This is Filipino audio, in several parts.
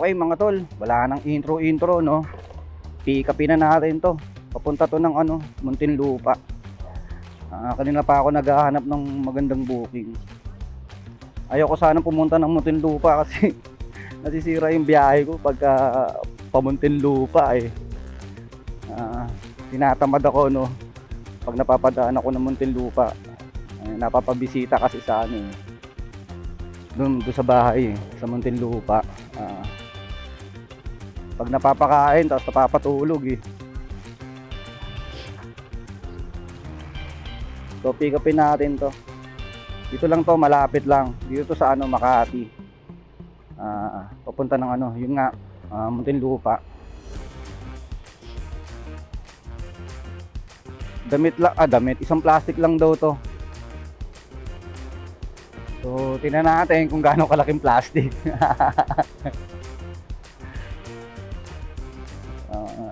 Okay mga tol, wala nang intro no. Pick upin na natin to. Papunta to ng Muntinlupa. Kanina pa ako naghahanap ng magandang booking. Ayoko sana pumunta ng Muntinlupa kasi nasisira yung biyahe ko pagka pamuntinlupa eh. Tinatamad ako no pag napapadaan ako ng Muntinlupa. Napapabisita kasi sa doon sa bahay sa Muntinlupa. Pag napapakain tapos napapatulog eh. So pick upin natin to. Dito lang to, malapit lang. Dito to sa Makati. Papunta ng yun nga, Muntinlupa. Damit, isang plastic lang daw to. So tingnan natin kung gaano kalaking plastic.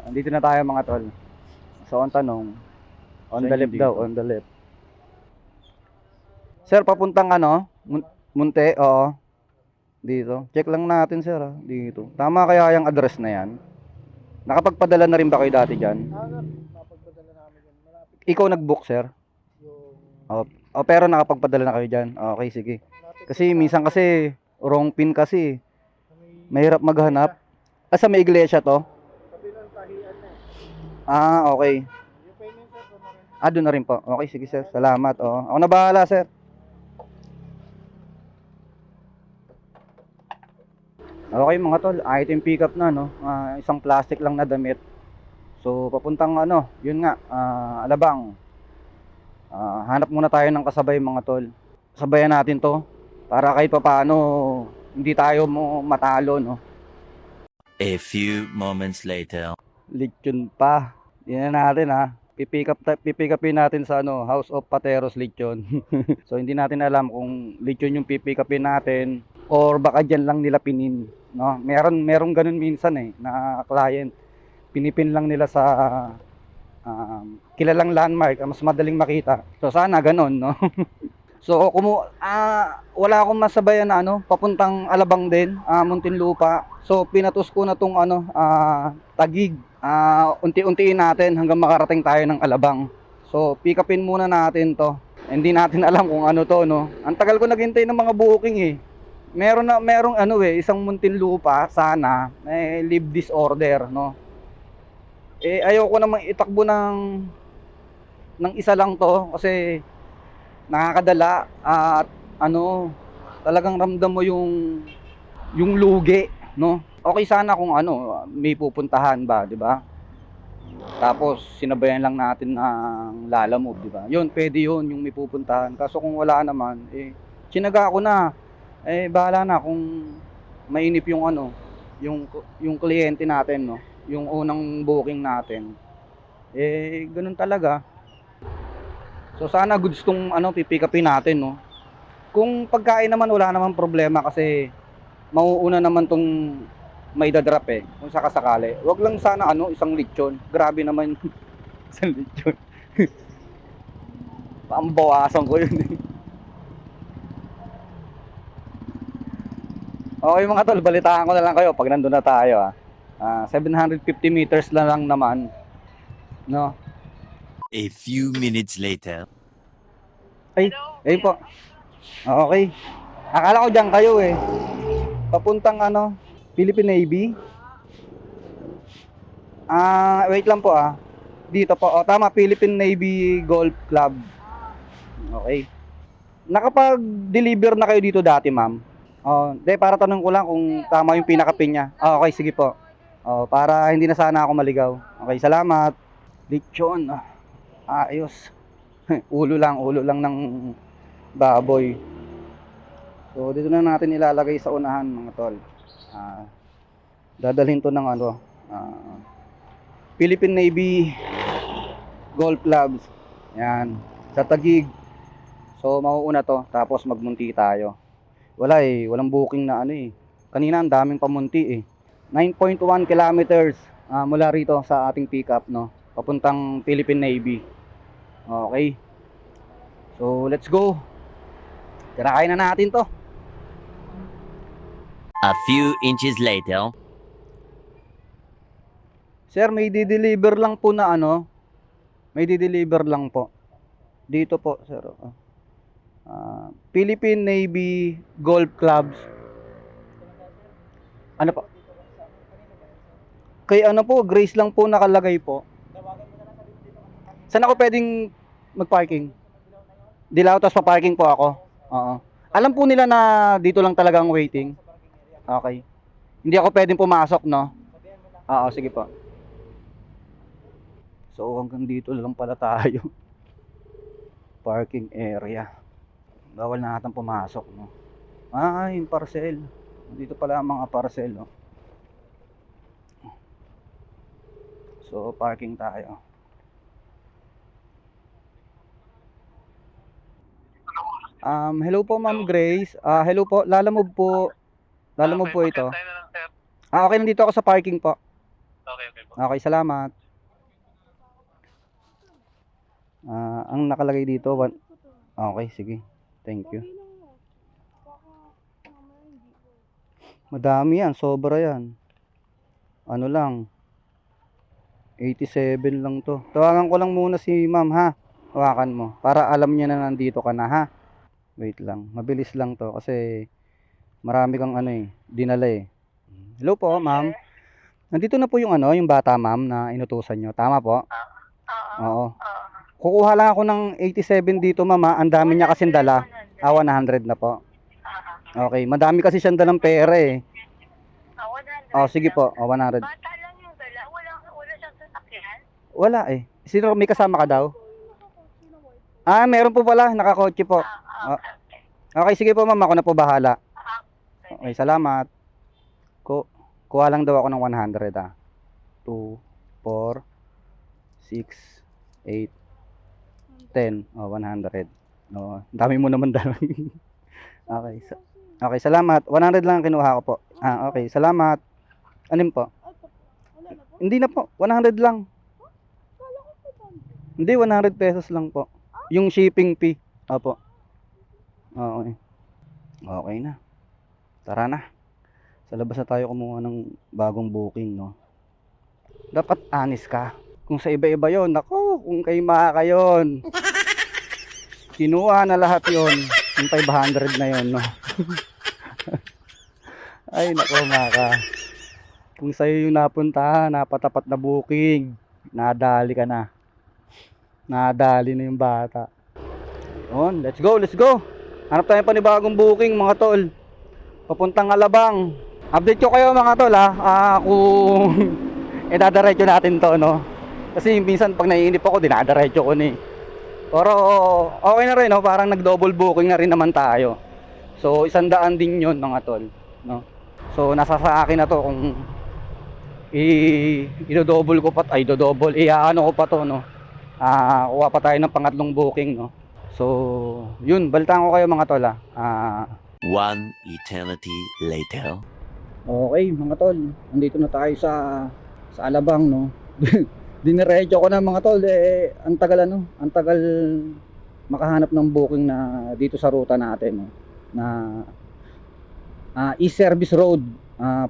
Andito na tayo mga tol. So ang tanong, on the left daw, on the left. Sir, papuntang Munte, oo. Dito. Check lang natin sir, dito. Tama kaya yung address na yan? Nakapagpadala na rin ba kayo dati dyan? Nakapagpadala namin yan. Malapit Ikaw nag-book sir? yung... Pero nakapagpadala na kayo dyan? Okay, sige. Kasi minsan kasi, wrong pin kasi. Mahirap maghanap. Sa may iglesia to? Sabi ng tahian na Okay. Yung payment sir, doon na rin. Doon na rin po. Okay, sige sir. Salamat. Ako na bahala sir. Okay mga tol, item pick up na no. Isang plastic lang na damit. So papuntang yun nga, Alabang. Hanap muna tayo ng kasabay mga tol. Sabayan natin to para kahit papaano hindi tayo matalo no. A few moments later. Lechon pa. Yan na natin pipick upin natin sa House of Pateros Lechon. So hindi natin alam kung lechon yung pipick upin natin or baka dyan lang nila pinin, no? Merong ganun minsan na client. Pinipin lang nila sa kilalang landmark, mas madaling makita. So sana ganun, no? So wala akong masabayan na papuntang Alabang din, Muntinlupa. So pinatos ko na tong Tagig. Unti-untiin natin hanggang makarating tayo ng Alabang. So pick upin muna natin to. Hindi natin alam kung to no. Ang tagal ko naghintay ng mga booking eh. Merong isang Muntinlupa sana leave disorder no. Ayoko namang itakbo ng isa lang to kasi nakakadala at talagang ramdam mo yung lugi no. Okay sana kung may pupuntahan ba, 'di ba? Tapos sinabayan lang natin ng Lalamove, 'di ba? 'Yun, pwede 'yun yung may pupuntahan. Kaso kung wala naman, tsinaga ko na. Bahala na kung mainip yung yung kliyente natin, no? Yung unang booking natin. Ganun talaga. So sana goods tong pipick upin natin, no? Kung pagkain naman wala naman problema kasi mauuna naman tong may dadrop kung sakasakali. Wag lang sana isang lechon. Grabe naman isang lechon. Pambawasan ko yun. Okay mga tol, balitaan ko na lang kayo pag nandun na tayo 750 meters lang naman, no? A few minutes later. Ayun po. Okay. Akala ko diyan kayo papuntang Philippine Navy. Wait lang po Dito po. Tama, Philippine Navy Golf Club. Okay. Nakapag-deliver na kayo dito dati, ma'am? Para tanong ko lang kung tama yung pinaka-pin niya. Okay, sige po. Para hindi na sana ako maligaw. Okay, salamat. Lechon. Ayos. ulo lang ng baboy. So dito na natin ilalagay sa unahan mga tol. Dadalhin to ng Philippine Navy Golf Clubs. Yan, sa Tagig. So mauuna to, tapos magmunti tayo. Walang booking na Kanina ang daming pamunti 9.1 kilometers mula rito sa ating pick up, no? Papuntang Philippine Navy. Okay. So let's go. Kinakain na natin to. A few inches later. Sir, may di-deliver lang po na ano. May di-deliver lang po. Dito po, sir. Philippine Navy Golf Clubs. Ano po? Kay ano po, Grace lang po nakalagay po. Saan ako pwedeng mag-parking? Dilaw, tapos pa-parking po ako. Oo. Alam po nila na dito lang talagang waiting. Okay. Hindi ako pwedeng pumasok, no? Oo, sige po. So, hanggang dito lang pala tayo. Parking area. Bawal na natin pumasok, no? Yung parcel. Dito pala ang mga parcel, no? So, parking tayo. Hello po, Ma'am Grace. Hello po. Lalamove po. Lalamove po ito. Okay, nandito ako sa parking po. Okay po. Okay, salamat. Ang nakalagay dito, okay, sige. Thank you. Madami yan, sobra yan. Ano lang, 87 lang to. Tawagan ko lang muna si ma'am, ha. Hawakan mo, para alam niya na nandito ka na, ha. Wait lang, mabilis lang to kasi marami kang ano dinala eh. Hello po, ma'am. Nandito na po yung yung bata, ma'am, na inutusan nyo. Tama po? Oo. Kukuha lang ako ng 87 dito, ma'am, ha. Ang dami niya kasing dala. 100 na po. Okay, madami kasi siyang dalang pera eh. 100 Sige po, 100. Bata lang yung dala. Wala siyang sasakyan. Wala eh. Sino, may kasama ka daw? Meron po pala, nakakotse po. Okay. Okay, sige po, ma'am, ako na po bahala. Okay. Okay, salamat. Kuha lang daw ako ng 100, 2, 4, 6, 8, 10. 100. Dami mo naman dalang. Okay. Okay, salamat. 100 lang ang kinuha ko po. Okay, salamat. Anim po? Hindi na po. 100 lang. Hindi, 100 pesos lang po. Yung shipping fee. Opo. Okay. Okay na. Tara na. Sa labas na tayo kumuha ng bagong booking, no? Dapat honest ka. Kung sa iba-iba yon, nako, kung kay Maka yun. Kinuha na lahat yon. Yung 500 na yon, no? Ay, nako, Maka. Kung sa'yo yung napunta, napatapat na booking, nadali ka na. Nadali na yung bata. On, let's go, let's go. Hanap tayo pa ni bagong booking, mga tol. Papuntang Alabang. Update ko kayo, mga tol, kung idadaretso natin to, no? Kasi minsan pag naiinip ako, dinadaretso ko ni. Pero okay na rin, no? Parang nag-double booking na rin naman tayo. So 100 din yun, mga tol, no? So nasa sa akin na to kung i-double ko pa, iaano ko pa to, no? Kuha pa tayo ng pangatlong booking, no? So yun, balitaan ko kayo, mga tol, One eternity later. Okay, mga tol, nandito na tayo sa Alabang, no? Diniretso ko na, mga tol, ang tagal makahanap ng booking na dito sa ruta natin, no? Na East Service Road,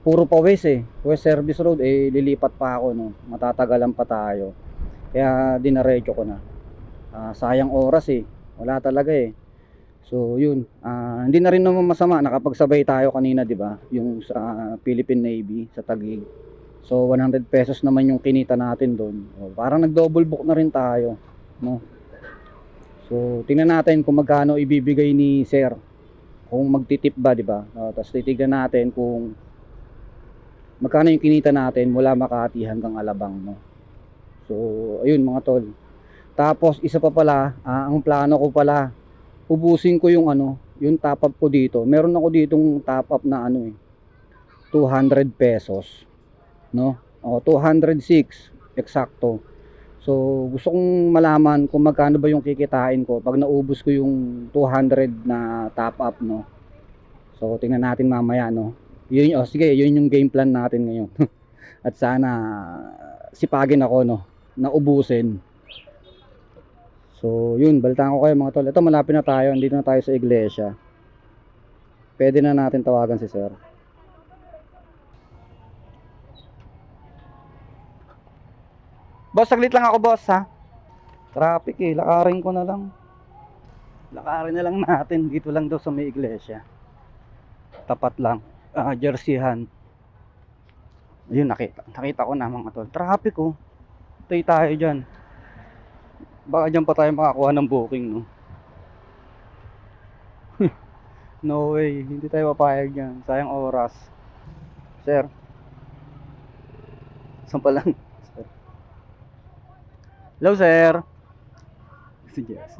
puro pa West West Service Road, lilipat pa ako, no? Matatagalan pa tayo. Kaya diniretso ko na. Sayang oras wala talaga So yun, hindi na rin naman masama, nakapagsabay tayo kanina, di ba? Yung sa Philippine Navy sa Taguig. So 100 pesos naman yung kinita natin doon. Parang nag-double book na rin tayo, no? So tingnan natin kung magkano ibibigay ni Sir. Kung magtitip ba, di ba? Tapos titignan natin kung magkano yung kinita natin mula Makati hanggang Alabang, no? So ayun, mga tol. Tapos isa pa pala, ang plano ko pala, ubusin ko yung yung top up ko dito. Meron ako ditong top up na 200 pesos, no? 206 eksakto. So gusto kong malaman kung magkano ba yung kikitain ko pag naubos ko yung 200 na top up, no? So tingnan natin mamaya, no? Yun, sige, yun yung game plan natin ngayon. At sana sipagin ako, no, na ubusin. So yun, balitaan ko kayo, mga tol. Ito, malapit na tayo, andito na tayo sa iglesia. Pwede na natin tawagan si Sir. Boss, saglit lang ako, boss, ha? Traffic eh, lakarin ko na lang. Lakarin na lang natin, dito lang daw sa may iglesia. Tapat lang, jerseyhan. Ayun, nakita ko na mga tol. Traffic oh. Tay tayo dyan. Baka dyan pa tayo makakuha ng booking, no? No way, hindi tayo papayag dyan. Sayang oras. Sir. Saan pa lang? Sir. Hello, sir. Si Jesse.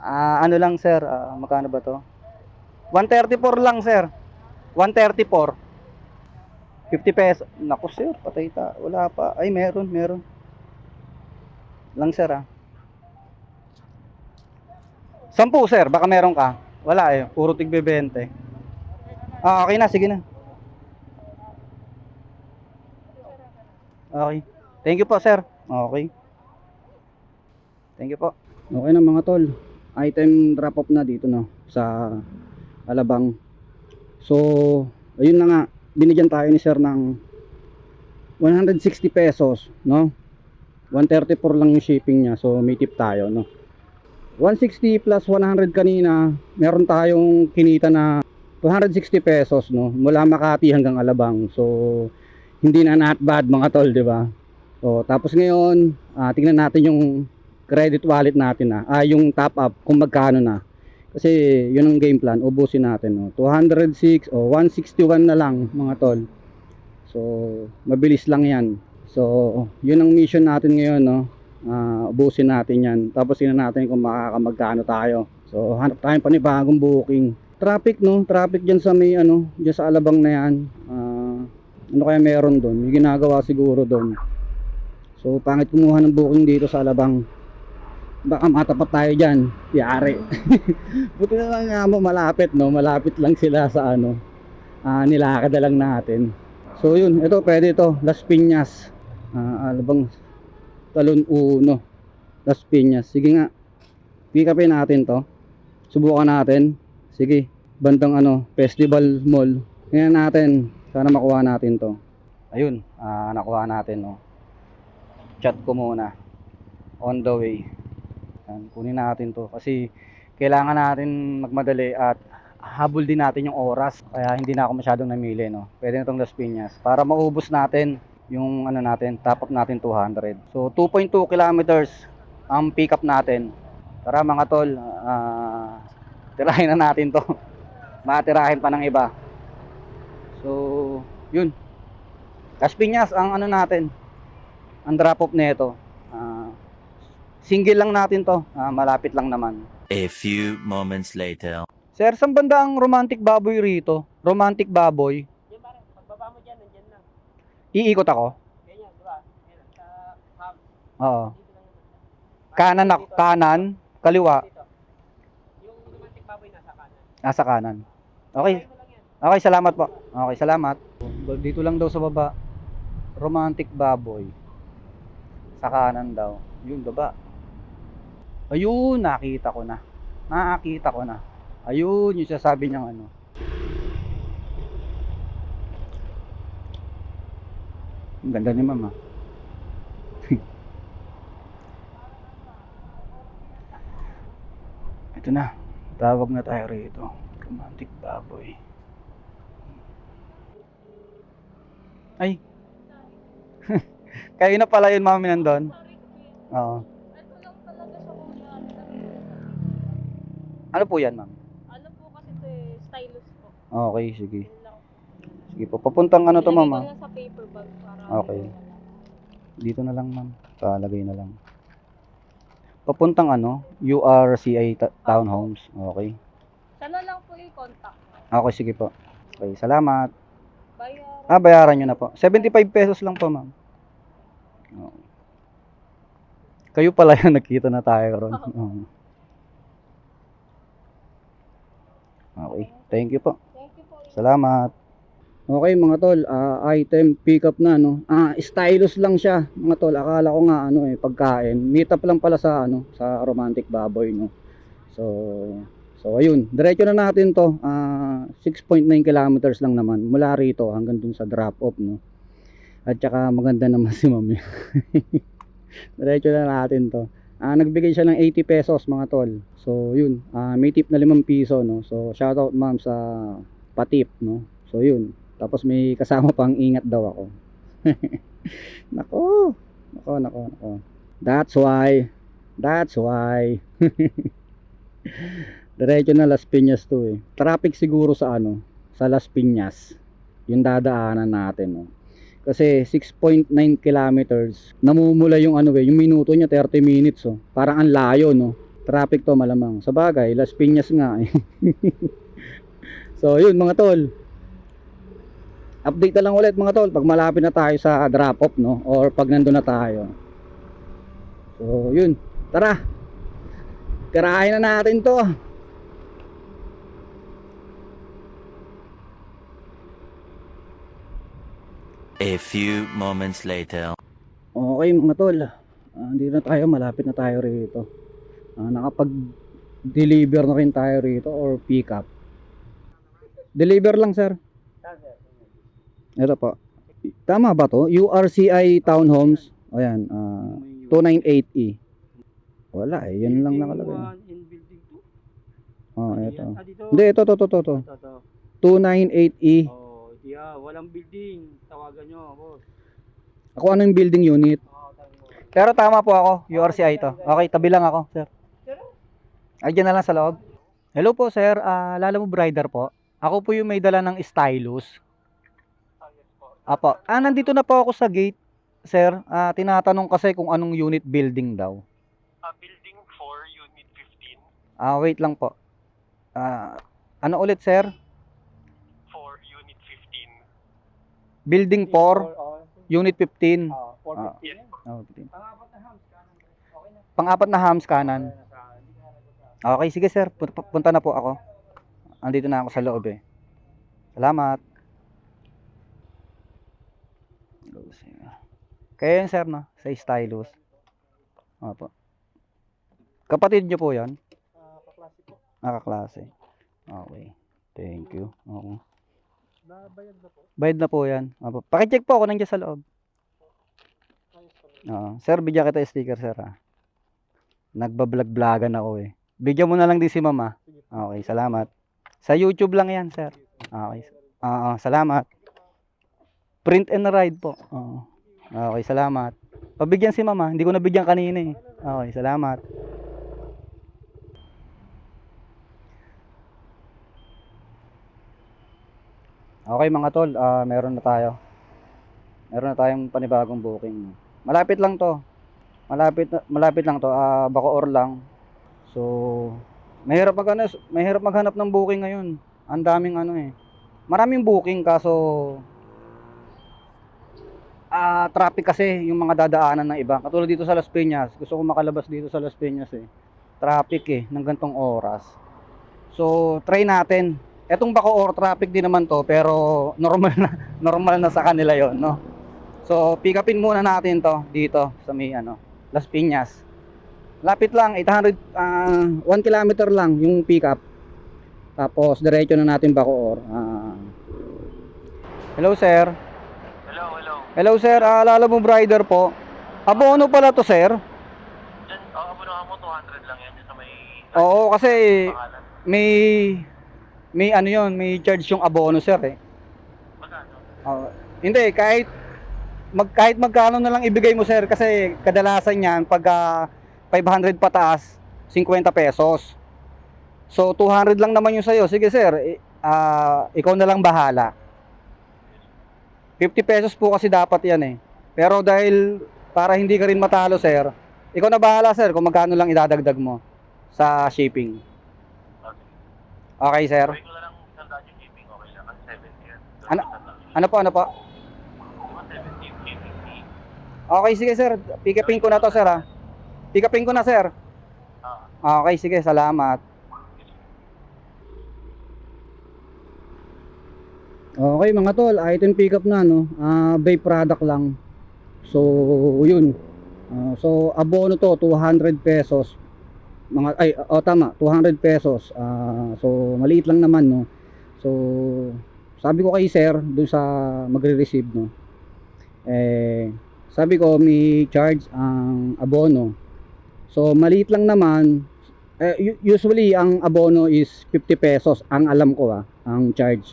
Ano lang, sir? Magkano ba to? 134 lang, sir. 134. 50 pesos. Naku, sir, patay ta. Wala pa. Ay, meron. Lang, sir, 10, sir. Baka meron ka. Wala eh. Puro tigbe 20. Okay na. Sige na. Okay. Thank you po, sir. Okay. Thank you po. Okay na mga tol. Item drop off na dito, no, sa Alabang. So, ayun na nga. Binigyan tayo ni sir ng 160 pesos, no? 134 lang yung shipping niya. So, may tip tayo, no? 160 plus 100 kanina, meron tayong kinita na 260 pesos, no? Mula Makati hanggang Alabang. So, hindi na not bad mga tol, di ba? So, tapos ngayon, tingnan natin yung credit wallet natin, yung top up kung magkano na. Kasi yun ang game plan, ubusin natin, no? 206 o 161 na lang mga tol. So, mabilis lang yan. So, yun ang mission natin ngayon, no? Ubusin natin yan. Tapos tingnan natin kung makakamagkano tayo. So, hanap tayo pa ni bagong booking. Traffic, no? Traffic dyan sa may, dyan sa Alabang na yan. Ano kaya meron doon? May ginagawa siguro doon. So, pangit kumuha ng booking dito sa Alabang. Baka matapat tayo dyan. Yari. Buti na lang nga mo, malapit, no? Malapit lang sila sa nilakad na lang natin. So, yun. Ito, pwede ito. Las Piñas. Alabang Talon 1. Las Piñas. Sige nga. Pick upin natin to. Subukan natin. Sige. Bandang Festival Mall. Tingnan natin. Sana makuha natin to. Ayun. Nakuha natin, no? Chat ko muna. On the way. Yan, kunin natin to. Kasi kailangan natin magmadali at habol din natin yung oras. Kaya hindi na ako masyadong namili, no? Pwede na tong Las Piñas. Para maubos natin yung natin, top up natin 200. So 2.2 kilometers ang pick up natin. Tara mga tol, tirahin na natin to. Matirahin pa ng iba. So yun, Las Piñas ang natin, ang drop off nito. Single lang natin to, malapit lang naman. A few moments later. Sir, saan banda ang romantic baboy rito? Romantic baboy? Yan pare, pagbaba mo dyan, nandiyan lang. Iikot ako? Ganyan, di ba? Yan, sa hub. Oo. Dito lang yun. Kanan ako, kanan, kaliwa, Dito. Yung romantic baboy nasa kanan. nasa kanan. Okay. Try mo lang yan. Okay, salamat po. Okay, salamat. Dito lang daw sa baba. Romantic baboy. Sa kanan daw. Yun, baba. Ayun, nakita ko na. Nakita ko na. Ayun, yung sasabi niyang Ang ganda ni mama. Ito na. Tawag na tayo rito. Romantic baboy. Ay. Kayo na pala yun, mami, nandun? Oo. Ito lang talaga siya kung yan. Ano po yan, ma'am? Ano po kasi ito stylus po. Okay, sige. Yun lang. Sige po. Papuntang to, Ilagay ma'am? ko lang sa paper bag para Okay. Dito na lang, ma'am. Palagay na lang. Papuntang URCI Townhomes. Okay. Sana lang po i-contact. Okay, sige po. Okay, salamat. Bayar. Bayaran nyo na po. 75 pesos lang po, ma'am. Oo. Kayo pala yung nakita na tayo ron. Oo. Okay, thank you po. Thank you po. Salamat. Okay mga tol, item pick up na, no. Stylus lang siya, mga tol. Akala ko nga pagkain. Meet up lang pala sa sa romantic baboy, no. So ayun, diretso na natin to. 6.9 kilometers lang naman mula rito hanggang dun sa drop off, no. At saka maganda naman si mami. Diretso na natin to. Nagbigay siya ng 80 pesos mga tol. So yun, may tip na 5 piso, no. So shoutout ma'am sa patip, no. So yun. Tapos may kasama pang ingat daw ako. Nako. Nako. That's why. Diretso na Las Piñas to eh. Traffic siguro sa sa Las Piñas. Yung dadaanan natin, no. Kasi 6.9 kilometers. Namumula yung yung minuto niya 30 minutes, oh. Parang ang layo, no. Traffic to malamang. Sa bagay, Las Piñas nga eh. So, yun mga tol. Update na lang ulit mga tol pag malapit na tayo sa drop off, no, or pag nandun na tayo. So, yun. Tara. Tirahin na natin to. A few moments later. Okay mga tol, hindi na tayo, malapit na tayo rito. Nakapag-deliver na rin tayo rito or pick up. Deliver lang sir. Saan, sir? Ito po. Tama ba to? URCI Townhomes. O yan, 298E. Wala eh, yan lang nakalagay. In building 2. Oh, ito. Dito. Hindi, ito. Ito. 298E. Oh, yeah, walang building. Tawagan nyo, boss. Ako ano yung building unit? Tawagan mo. Pero tama po ako, URCI to. Okay, tabi lang ako, sir. Ay, dyan na lang sa loob. Hello po, sir. Lala mo Brider po. Ako po yung may dala ng stylus. Apo. Nandito na po ako sa gate, sir. Tinatanong kasi kung anong unit building daw. Building 4, Unit 15. Wait lang po. Ano ulit, sir? 4, Unit 15. Building 4, Unit 15. 450 Yes yan. po. 15. Pangapat na hams. Kanan. Okay na. Pang-apat na hams kanan. Hindi ka nalagot. Okay, sige sir. Punta na po ako. Andito na ako sa loob eh. Salamat. Kaya yun sir, no? Sa stylus. Opo. Kapatid nyo po yan? Kaklase po. Nakaklase. Okay. Thank you. Okay. Bayad na po. Bayad na po yan. Opo. Pakicheck po ako nandiyan sa loob. Sir, bigyan kita sticker sir ha. Nagbablog-vlogan ako eh. Bigyan mo na lang din si mama. Okay, salamat. Sa YouTube lang yan sir. Okay. Salamat. Print and ride po. Okay, salamat. Pabigyan si mama. Hindi ko nabigyan kanina eh. Okay, salamat. Okay mga tol, meron na tayo. Meron na tayong panibagong booking. Malapit lang to. Malapit lang to. Bacoor lang. So, mahirap maghanap ng booking ngayon. Ang daming maraming booking kaso traffic kasi yung mga dadaanan ng iba. Katulad dito sa Las Piñas. Gusto ko makalabas dito sa Las Piñas eh. Traffic eh ng gantong oras. So, try natin. Etong Bacoor traffic din naman to pero normal na sa kanila 'yon, no. So, pick upin muna natin to dito sa may Las Piñas. Lapit lang, 1 kilometer lang yung pick up. Tapos diretso na natin Bacoor. Hello sir. Hello. Hello sir, Lala mo Brider po. Abono pala to sir. Diyan, abonahan mo 200 lang yan. Dyan sa may Oo, kasi pangalan. may may charge yung abono sir eh. Magkano? Hindi, kahit magkano na lang ibigay mo sir kasi kadalasan yan pag 500 pataas 50 pesos. So 200 lang naman yung sayo. Sige sir, ikaw na lang bahala. 50 pesos po kasi dapat yan eh. Pero dahil para hindi ka rin matalo sir, ikaw na bahala sir kung magkano lang idadagdag mo sa shipping. Okay sir. Gawin ko na lang isang daan yung shipping. Okay lang. Kasi 70 yan. Ano po? Diba 70, 50. Okay sige sir, pick upin ko na to sir ha. Pick upin ko na sir. Okay sige, salamat. Okay mga tol, item pick up na by product lang. So yun. So abono to 200 pesos. Tama, 200 pesos. So maliit lang naman no. So sabi ko kay sir doon sa magre-receive no. Sabi ko may charge ang abono. So maliit lang naman. Usually ang abono is 50 pesos ang alam ko ang charge.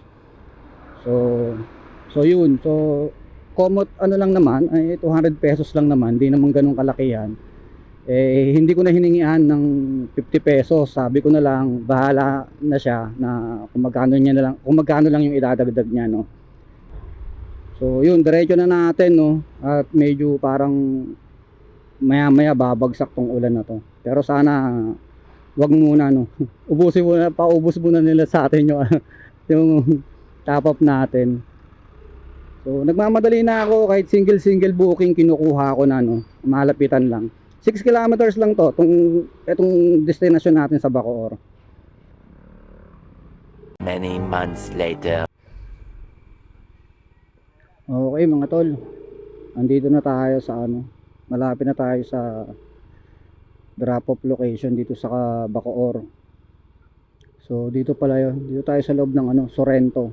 So yun. So komot ano lang naman ay 200 pesos lang naman, hindi naman ganun kalakihan. Hindi ko na hiningian ng 50 pesos. Sabi ko na lang bahala na siya na kung magkano lang yung idadagdag niya, no. So yun, diretso na natin, no. At medyo parang maya babagsak tong ulan na to. Pero sana wag muna, no. Paubos muna nila sa atin yung yung top up natin. So nagmamadali na ako, kahit single booking kinukuha ko na, no. Malapitan lang. 6 kilometers lang to, itong destination natin sa Bacoor. Many months later. Okay mga tol, andito na tayo sa malapit na tayo sa drop off location dito sa Bacoor. So dito pala yun, dito tayo sa loob ng Sorrento.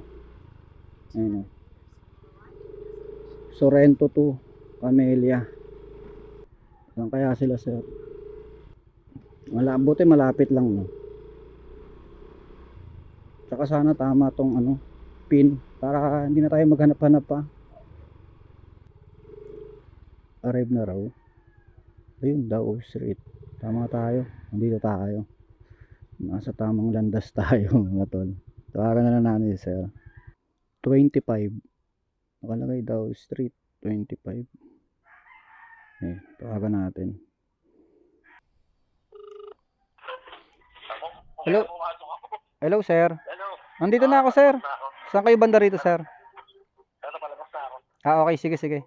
Ayun, Sorrento to Camellia. Saan kaya sila, sir? Buti malapit lang, no. Tsaka sana tama tong pin para hindi na tayo maghanap-hanap pa. Arrive na raw. Ayun, Dao Street. Tama tayo. Nandito tayo. Nasa tamang landas tayo, mga tol. Tawagan na lang natin, sir. 25. Nakalagay Dao Street 25. Tawagan natin. Hello? Hello, sir. Hello. Nandito na ako, sir. Palabas na ako. Saan kayo banda rito, sir? Pero palabas na ako. Okay. Sige.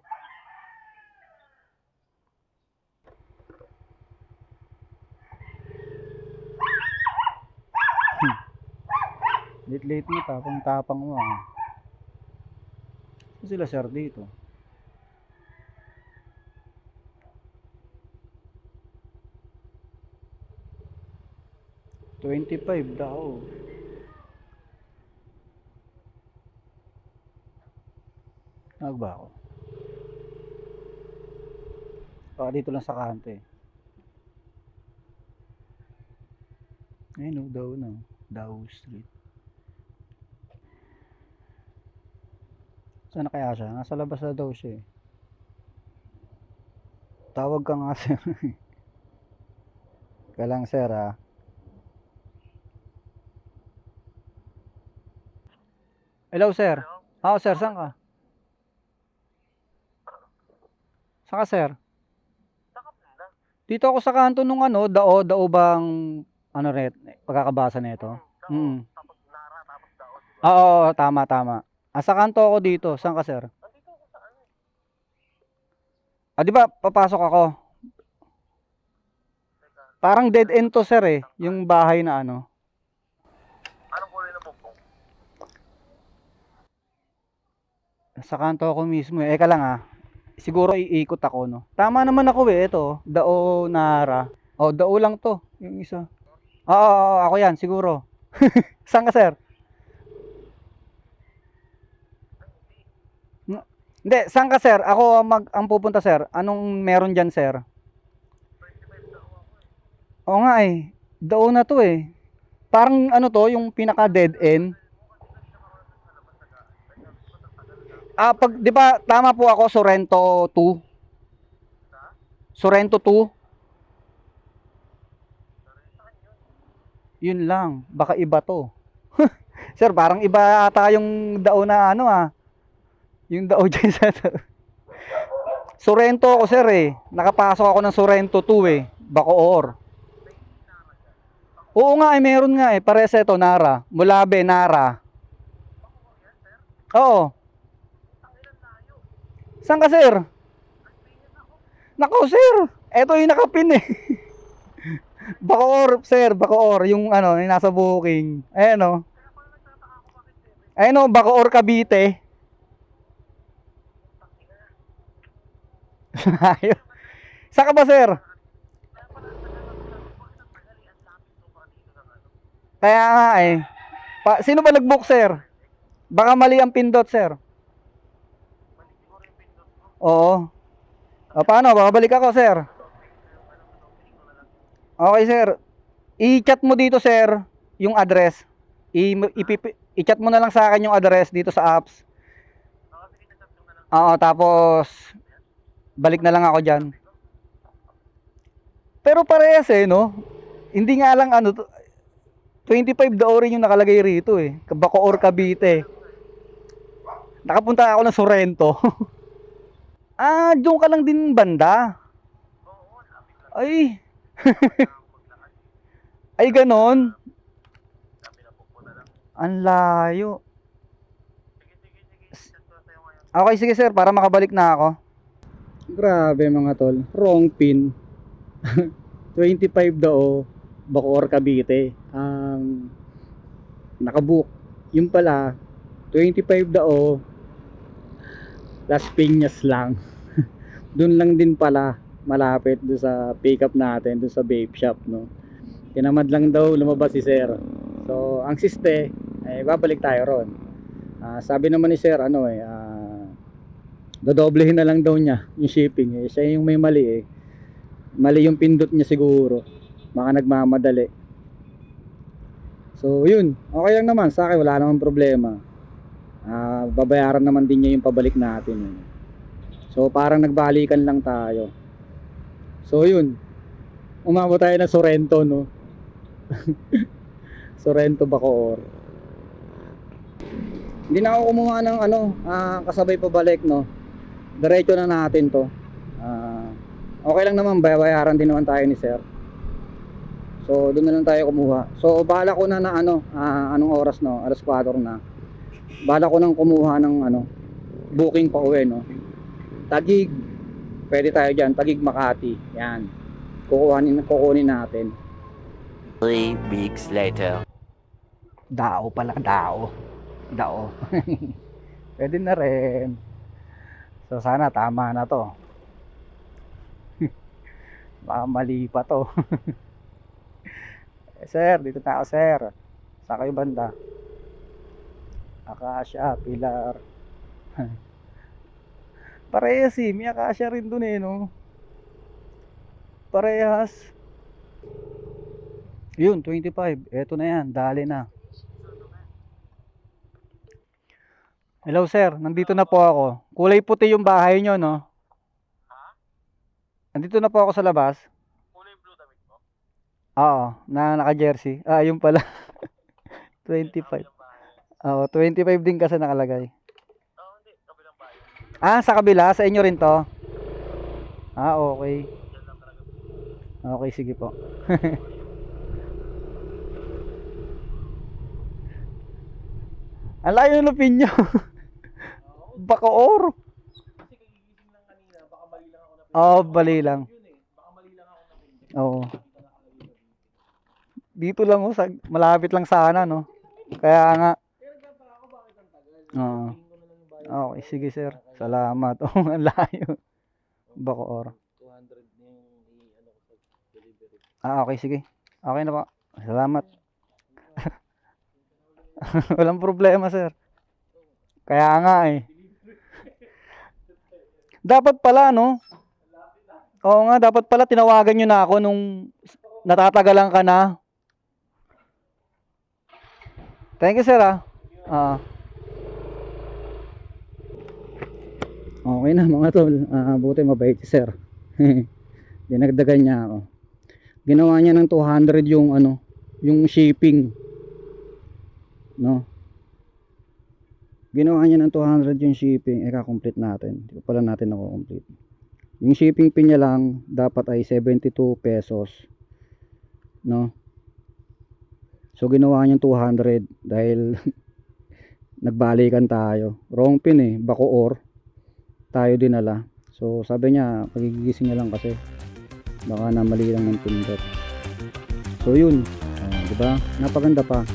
Late mo, tapang mo, Saan sila, sir, dito? $25 daw. Ba ako? Dito lang sa kante. Ayun, Dao Street. Saan na kaya siya? Nasa labas na daw siya, Tawag ka nga, sir. Kalang, sir, Hello, sir. Sir, saan ka? Saan ka, sir? Dito ako sa kanto nung Dao bang pagkakabasa nito? Tapos Nara, tapos Dao. Diba? Oo, tama. Sa kanto ako dito. Saan ka, sir? Nandito ako sa Di ba papasok ako? Parang dead end to, sir, yung bahay na Anong kulay na bumbong? Sa kanto ako mismo, Eka lang, siguro iikot ako, no. Tama naman ako, ito, Dao Nara. Dao lang to, yung isa. Oo, ako yan, siguro. Saan ka, sir? Hindi, saan ka, sir? Ako ang pupunta, sir. Anong meron dyan, sir? 25 Dao ako Oo nga, Dao na to, Parang to, yung pinaka dead end. Di ba tama po ako, Sorrento 2? Sorrento 2? Yun lang, baka iba to. Sir, parang iba ata yung Dao na yung Dao dyan sa Sorrento ako, sir, Nakapasok ako ng Sorrento 2, Bacoor. Oo nga, meron nga, Pares ito, Nara. Mulabe, Nara. Oo. Saan ka, sir? Nako, sir. Ito yung nakapin, Bacoor, sir. Bacoor. Yung yung nasa booking. Ayan, Ayan, Bacoor, Cavite. Saan ka ba, sir? Kaya nga, sino ba nag-book, sir? Baka mali ang pindot, sir. Oo. Paano? Babalik ako, sir. Okay, sir. I-chat mo dito, sir, yung address. I-chat mo na lang sa akin yung address dito sa apps. Oo, tapos balik na lang ako dyan. Pero parehas no? Hindi nga lang 25 daw rin yung nakalagay rito Bacoor, Cavite. Nakapunta ako ng Sorrento. Doon ka lang din banda. Ay. Ay, ganon. Ang layo. Okay, sige sir, para makabalik na ako. Grabe mga tol, wrong pin. 25 daw, Bacoor, Cavite. Nakabook. Yung pala, 25 daw, Las Piñas lang. Doon lang din pala, malapit doon sa pick up natin, doon sa vape shop, no. Tinamad lang daw lumabas si sir. So, ang siste, babalik tayo ron. Sabi naman ni sir, dodoblehin na lang daw niya yung shipping. Siya yung may mali Mali yung pindot niya siguro. Baka nagmamadali. So, yun. Okay lang naman. Sa akin, wala namang problema. Babayaran naman din niya yung pabalik natin. So, parang nagbalikan lang tayo. So, yun. Umabot tayo na Sorrento, no? Sorrento, Bacoor. Hindi na ako kumuha ng kasabay pabalik, no? Diretso na natin to. Okay lang naman, bayaran din naman tayo ni sir. So doon na lang tayo kumuha. So bala ko na anong oras, no? Alas 4 na. Bala ko nang kumuha ng booking pa uwi, no? Taguig. Pwede tayo diyan, Taguig, Makati. Yan. Kukunin natin. 3 weeks later. Dao pala, dao. Pwede na rin. So sana tama na to. Baka mali pa to. Sir, dito na ako, sir. Sa kayo banda? Acacia, Pilar. Parehas may Acacia rin dun no? Parehas. Yun, 25. Eto na yan, dali na. Hello sir, nandito na po ako. Kulay puti yung bahay nyo, no? Nandito na po ako sa labas. Kulay blue damit mo? Oo, naka-jersey. Yung pala. 25. Oo, 25 din kasi nakalagay. Hindi. Kabilang bahay. Sa kabila? Sa inyo rin to? Okay. Okay, sige po. Ang layo ng lupin nyo. Bacoor. Kasi kagigising lang kanina, baka mali lang ako na. Bali lang. Baka mali lang ako na. Oo. Dito lang malapit lang sana, no? Kaya nga. Pero nagtataka ako bakit ang tagal. Oo. Tingin ko na lang yung bayan. Okay, sige sir. Salamat. Ang layo. Bacoor. 200 na yung ko sa delivery. Okay, sige. Okay na po. Salamat. Walang problema, sir. Kaya nga Dapat pala, no? Oo nga, dapat pala tinawagan nyo na ako nung natatagalan ka na. Thank you, sir, Okay na, mga tol. Buti mabait si sir. Dinagdagan niya ako. Ginawa niya ng 200 yung shipping. No? Ginawa niya ng 200 yung shipping. Complete natin. Hindi pa pala natin complete. Yung shipping fee niya lang dapat ay 72 pesos. No? So ginawa niya 200 dahil nagbalikan tayo. Wrong pin Bacoor. Tayo dinala. So sabi niya pagigising niya lang kasi baka namali lang ng pindot. So yun, 'di ba? Napaganda pa.